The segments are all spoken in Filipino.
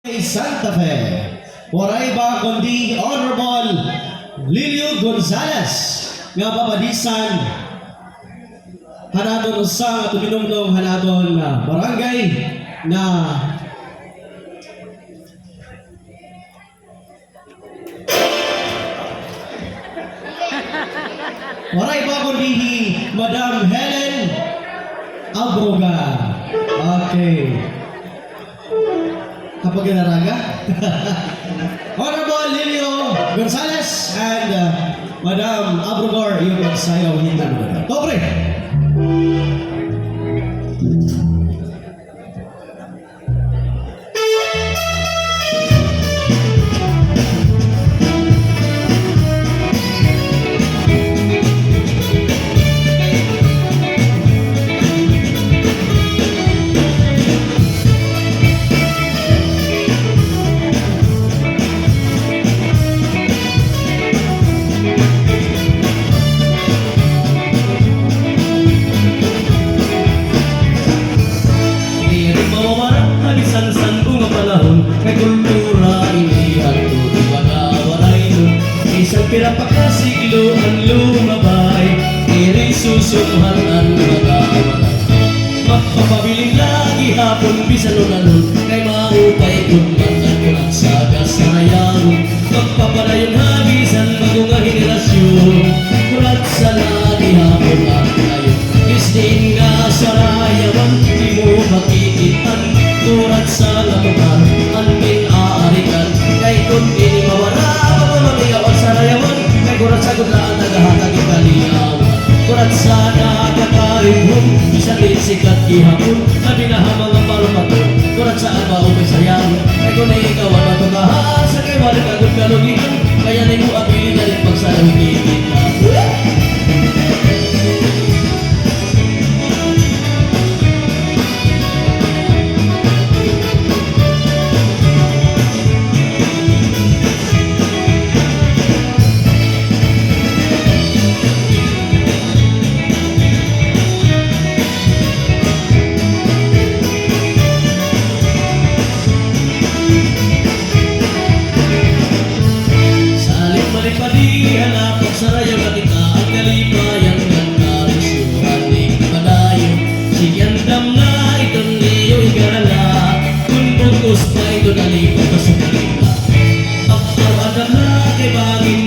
Santa Fe. Waray ba kundi Honorable Lilio Gonzales nga babadisan hanaton usa nga tuminumdum hanaton barangay na waray ba kundi Madam Helen Abroga. Okay. Kapag naraga Honorable Lilio Gonzales and Madam Abrogor yung magsayaw hinta mo. Dobre! Pinapasiglo ang lumabay, iri susuhan ang mag-aawalan. Magpapabiling lagi hapon bisan nun kay maupay kung magkakulang sa kasayang. Magpapadayon habisan bagong henerasyon, kulat sa lagi hapon ang tayo. Istin nga sa rayawan, di mo makikitan, kurat sa lamutan, angin aarikan, kay kung ini mawara, mamamigawan sa rayawan. Kurat sa gudlaan nagahatag ikaliyawan, kurat sa nakakarimhon, isa din sikat ihapon, na binahamang ang palupaton, kurat sa abaw may sayaw, ay kung ikaw ang matukahan, sa kay wala kagod kalugihan, kaya na mo abilin na rin pagsayaw higigit na.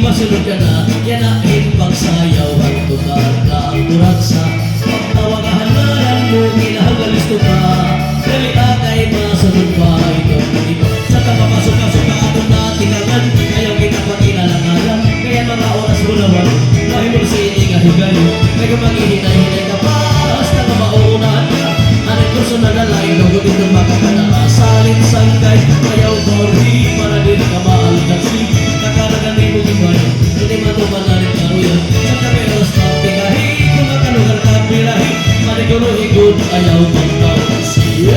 Masunod ka na, yanain pagsayaw at tukar ka kurat sa pagtawagahan na lang mo, kinahagalisto ka dali atay masunod pa ito iba sa kapapasok-pasok ka atong natinangan ayaw kinapakinalangalan kaya mga oras bulawan mahimol sa ining ahigayo may kumaghihinay-hinay ka pa hasta nga mauunahan ka anong kurso na nalain lugod itong makakana salin sangkay ayaw torhi para din ka maaldaksi nakaragan ni mo gibay hindi matumanan karuyan sa kameras na pingahi kung makalugar ka pirahi manigulo higod ayaw pagkawasi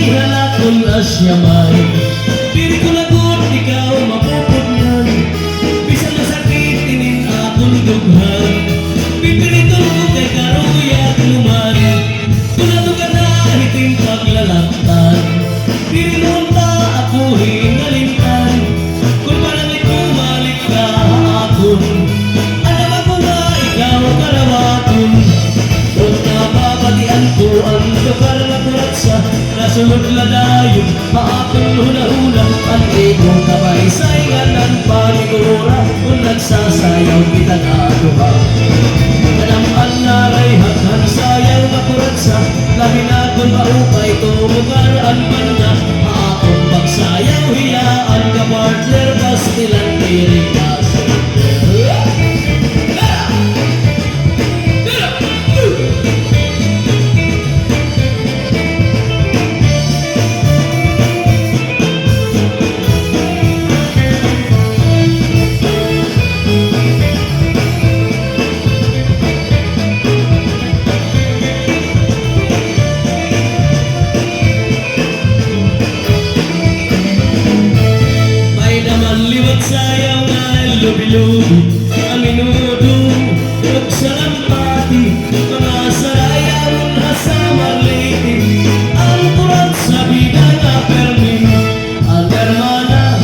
Kay halakon na siya may Pili ko lagot, ikaw mapupod niyan Bisan masakit, tinin akong dughan Pipiliton ko kay karuyag luman Tulado ka na, hiting paglalaktan Pirinunta ako hinalintan Kung parang tumalik ka akon Alam ako nga ikaw karawaton Kung nababatian ko ang lugar na kuratsa Nasunod ladayon, maakong hula-hula Ang ikong kamay sa inganan panigura Kung nagsasayaw kita nga duha Kanaman na ray hathan sayaw na kuratsa Labi na kung maupay tumukaraan man na Maakong pagsayaw hiyaan ka partner Kastilan piring kasi Sayaw nga lubi-lubi Ang minudo Huwag sa lampati Mga sarayawon na sa marliti Ang kurat sa bida na permin Ang hermana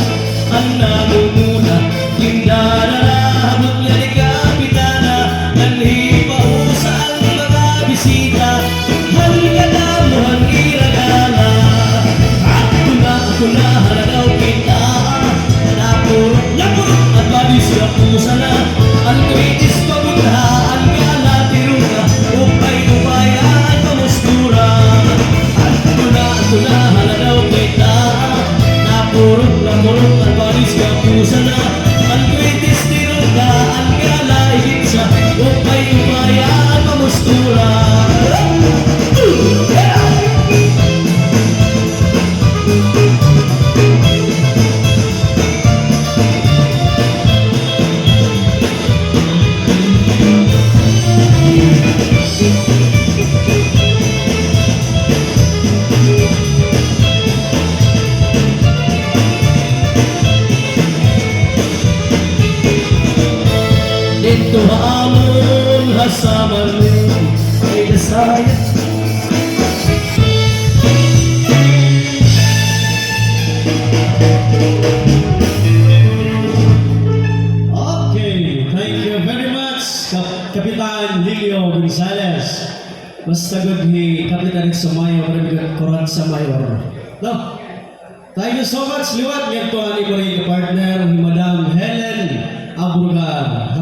Ang namumuna Linda na lahabot niya ni Kapitana Nanhipaus ang mga bisita Halika na mo ang iragala Ako na halagaw kita Lapurot at badis ka pusa na Ang tuwitis pagundhaan ka latiro ka Upay-upayaan pamustura Ako na halagaw kita Lapurot at badis ka pusa na Ang tuwitis tirungkaan ka lahigit sa Upay-upayaan pamustura Dito haamon hasaman ay dasaya Okay, thank you very much, Kapitan Lilio Gonzales. Basta good ni Kapitan Sumayo, Kapitan Kurat sa Mayor. No, thank you so much, Liwat. Yan to ani ko rin partner ni Madam Helen Abrugar.